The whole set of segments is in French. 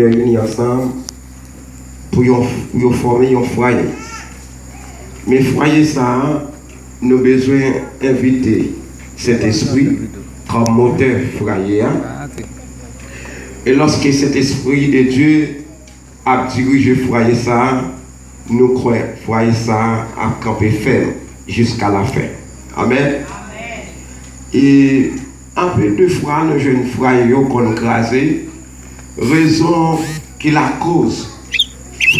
unis ensemble pour former un foyer. Mais foyer ça, nous avons besoin d'inviter cet esprit comme moteur foyer. Et lorsque cet esprit de Dieu a dirigé foyer ça, nous croyons foyer ça a campé ferme jusqu'à la fin. Amen. Et un peu de fois, nos jeunes frères qu'on crasé, raison qui la cause,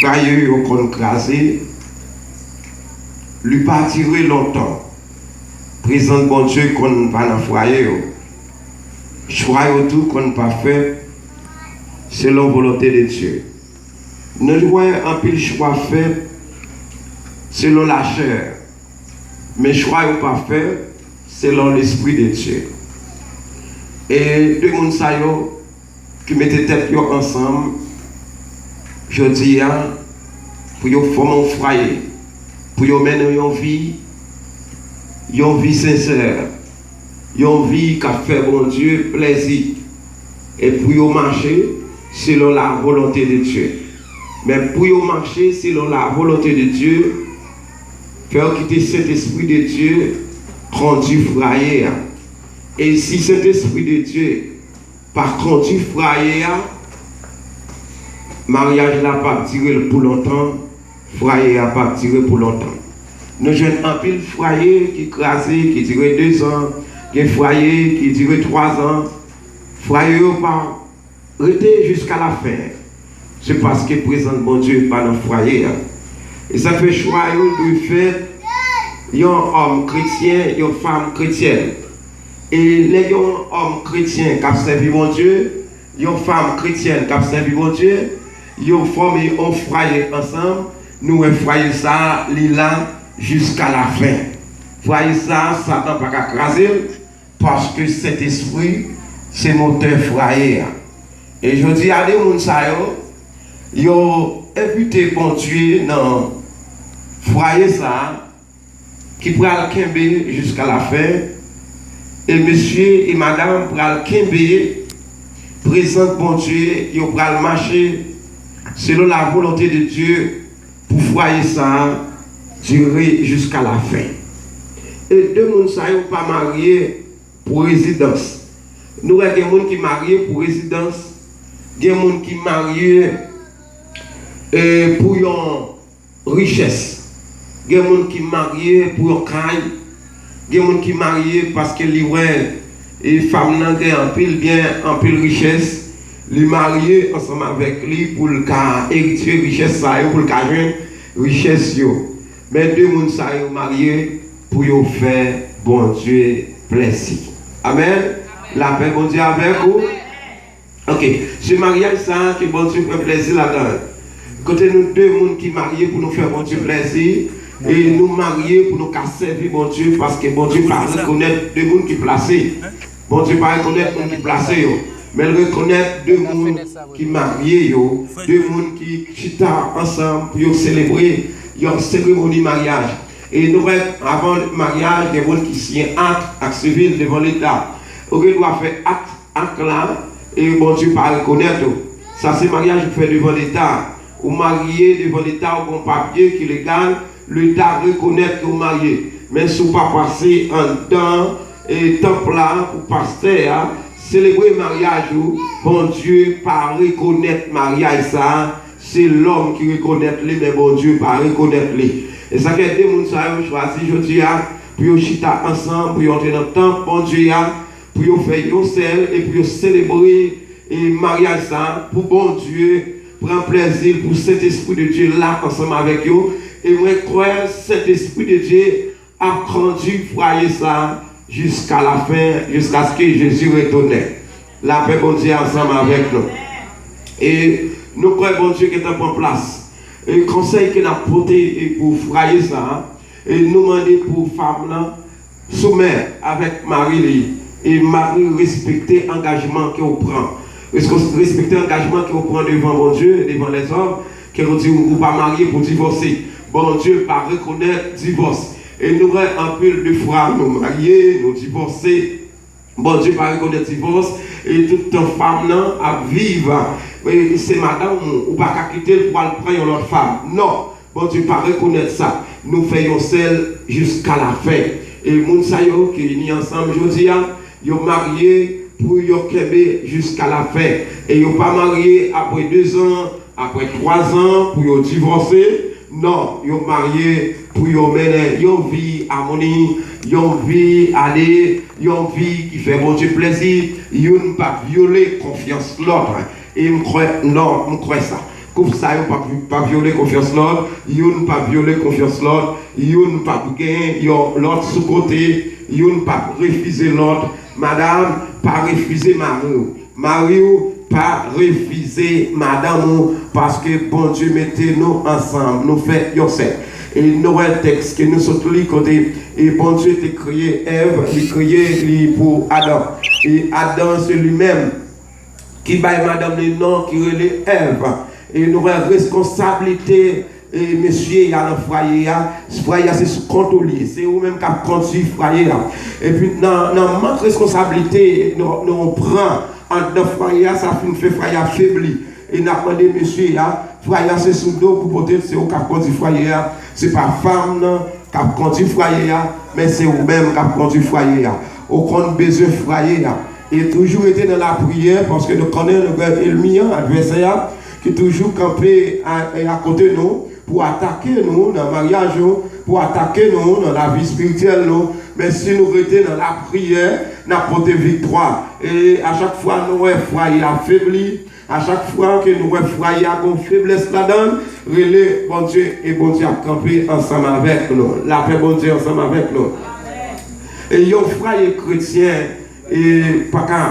frères qu'on crasé, lui pas tiré longtemps. Présent bon Dieu qu'on va dans le foyer, choix tout qu'on pas fait selon la volonté de Dieu. Nous voyons un peu le choix fait selon la chair, mais choix pas fait selon l'esprit de Dieu. Et deux personnes qui mettaient tête ensemble, je dis, pour former un foyer, pour mener une vie sincère, une vie qui fait bon Dieu plaisir, et pour marcher selon la volonté de Dieu. Mais pour marcher selon la volonté de Dieu, faire quitter cet esprit de Dieu, conduit foyer. Et si cet esprit de Dieu par conduit foyer, mariage n'a pas tiré pour longtemps, foyer n'a pas tiré pour longtemps. Nous jeunes un pile foyer qui crasé, qui durait 2 ans, des foyers qui durait 3 ans, foyer pas arrêté jusqu'à la fin. C'est parce que présent bon Dieu pas dans le foyer. Et ça fait choix de faire un homme chrétien, une femme chrétienne. Et les hommes chrétiens qui ont servi mon Dieu, une femme chrétienne qui a servi mon Dieu, ils ont formé un foyer ensemble. Nous avons foyer ça, là, jusqu'à la fin. Foyer ça, Satan n'a pas craser parce que cet esprit, c'est moteur foyer. Et je dis à des gens, ils ont invité bon Dieu dans le foyer ça, qui pourra le kembe jusqu'à la fin. Et monsieur et madame pourra le kembe, présente bon Dieu, ils pourra le marcher selon la volonté de Dieu pour foyer ça durer jusqu'à la fin. Et deux personnes ne sont pas mariés pour résidence. Nous avons des gens qui sont mariés pour résidence, des gens qui sont mariés pour une richesse, des gens qui sont mariés pour une caille, des gens qui sont mariés parce que les femmes n'ont en pile bien, en pile richesse, les mariés ensemble avec lui pour le cas héritier richesse ça pour le cas richesse yo. Mais deux personnes sont mariés pour faire bon Dieu plaisir. Amen. La paix bon Dieu avec vous. Ok. Ce mariage ça que bon Dieu fait plaisir là-dedans. Côté nous deux personnes qui mariés pour nous faire bon Dieu plaisir et nous mariés pour nous servir bon Dieu parce que bon Dieu pas reconnaître deux personnes qui placés. Bon Dieu pas reconnaître deux qui placés mais reconnaître deux personnes qui mariés deux personnes qui chita ensemble pour célébrer une cérémonie mariage. Et nous avant le mariage des gens qui signent acte civil devant l'État. On doit faire acte là et bon Dieu pas reconnaître. Ça c'est mariage fait devant l'État. Ou marié devant l'État ou bon papier qui est légal, l'État reconnaît que vous marié. Mais si vous pas passer en temps et temps là pour pasteur, célébrer le mariage, bon Dieu pas reconnaître mariage ça, c'est l'homme qui reconnaît lui, mais bon Dieu pas reconnaître lui. Et ça fait des gens qui choisi aujourd'hui pour chita ensemble, pour entrer dans le temps, bon Dieu, pour faire un sel et pour célébrer le mariage ça, pour bon Dieu. Prends plaisir pour cet esprit de Dieu là ensemble avec vous. Et moi, crois cet esprit de Dieu a conduit foyer ça jusqu'à la fin, jusqu'à ce que Jésus retourne. La paix, bon Dieu, ensemble avec nous. Et nous croyons, bon Dieu, qui est en place. Et le conseil qu'il a porté pour foyer ça, et nous demander pour femmes soumettre avec Marie et Marie respecter l'engagement qu'elle prend. Respecter l'engagement que vous prenez devant mon Dieu, devant les hommes, que vous dites, vous ne pas marier pour divorcer. Bon Dieu, pas reconnaître divorce. Et nous, un peu de fois, nous marier, nous divorcer. Bon Dieu, pas reconnaître divorce. Et toute femme à vivre c'est madame, ou pas qu'à quitter pour aller prendre une autre femme. Non, bon Dieu pas reconnaître ça. Nous faisons celle jusqu'à la fin. Et moun sa yo qui unis ensemble aujourd'hui, yo marié pour yo kebe jusqu'à la fin. Et yo pas marié après 2 ans, après 3 ans pour yo divorcer. Non, yo marié pour yo mener yo vie harmonie, yo vie aller, yo vie qui fait bon Dieu plaisir, yo ne pas violer confiance l'autre. Et me croit non, me croit ça. Comme ça, yo pas violer confiance l'autre, yo ne pas violer confiance l'autre, yo ne pas gagner l'autre sous côté, yo ne pas refuser l'autre. Madame, pas refuser Mario, pas refuser madame, parce que bon Dieu mettez nous ensemble, nous fait Yosef. Et nous avons un texte que nous sommes tous côté. Et bon Dieu a créé Ève, il a créé pour Adam. Et Adam c'est lui-même qui baille madame le nom qui relève Ève. Et nous avons une responsabilité. Et monsieur, il y a un foyer, c'est sous contrôle, c'est vous-même qui avez conduit le foyer. Et puis, dans notre responsabilité, nous prenons en deux foyers, ça fait foyer affaibli. Et nous avons demandé, monsieur, foyer c'est sous dos pour porter, c'est vous qui avez conduit le foyer. Ce n'est pas femme qui a conduit le foyer, mais c'est vous-même qui avez conduit le foyer. Aucun besoin de foyer. Et toujours été dans la prière, parce que nous connaissons le mien, adversaire, qui est toujours campé à côté de nous. Pour attaquer nous dans le mariage, pour attaquer nous dans la vie spirituelle. Mais si nous restons dans la prière, nous avons des victoires. Et à chaque fois, nous avons foyer affaibli. À chaque fois que nous avons foyer à une faiblesse là-dedans, relais bon Dieu et bon Dieu a campé ensemble avec nous. La paix bon Dieu ensemble avec nous. Et il y a un foyer chrétien et pas qu'à